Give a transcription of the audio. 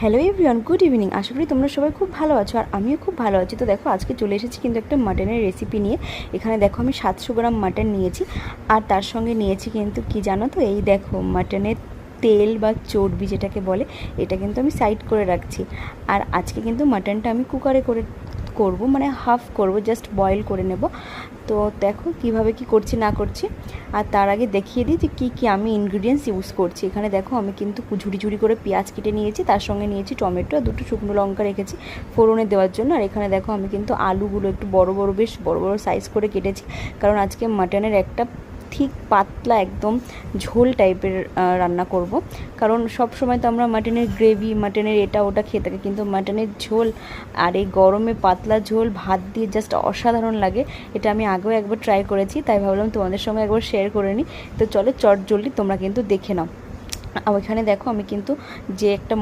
Hello everyone, good evening. আশা করি তোমরা সবাই খুব ভালো আছো, আর আমিও খুব ভালো আছি। তো দেখো, আজকে চলে এসেছি কিন্তু একটা মাটনের রেসিপি নিয়ে। এখানে দেখো আমি 700 গ্রাম মাটন নিয়েছি, আর তার সঙ্গে নিয়েছি কিন্তু কি জানো তো, এই দেখো মাটনের তেল বা চর্বি যেটাকে বলে, এটা কিন্তু আমি সাইড করে রাখছি। আর আজকে কিন্তু মাটনটা আমি কুকারে করব, মানে হাফ করব, জাস্ট বয়েল করে নেব। তো দেখো কিভাবে কি করছি না করছি। আর তার আগে দেখিয়ে দিই যে কী আমি ইনগ্রিডিয়েন্টস ইউজ করছি। এখানে দেখো আমি কিন্তু ঝুড়ি ঝুড়ি করে পেঁয়াজ কেটে নিয়েছি, তার সঙ্গে নিয়েছি টমেটো আর দুটো শুকনো লঙ্কা রেখেছি ফোড়নে দেওয়ার জন্য। আর এখানে দেখো আমি কিন্তু আলুগুলো একটু বেশ বড় বড় সাইজ করে কেটেছি, কারণ আজকে মাটনের একটা ঠিক পাতলা একদম ঝোল টাইপের রান্না করব। কারণ সব সময় তো আমরা মাটনের গ্রেভি, মাটনের এটা ওটা খেয়ে থাকি, কিন্তু মাটনের ঝোল আর এই গরমে পাতলা ঝোল ভাত দিয়ে জাস্ট অসাধারণ লাগে। এটা আমি আগেও একবার ট্রাই করেছি, তাই ভাবলাম তোমাদের সঙ্গে একবার শেয়ার করে নিই। তো চলো চট জলদি তোমরা কিন্তু দেখে নাও। আর ওইখানে দেখো আমি কিন্তু যে একটা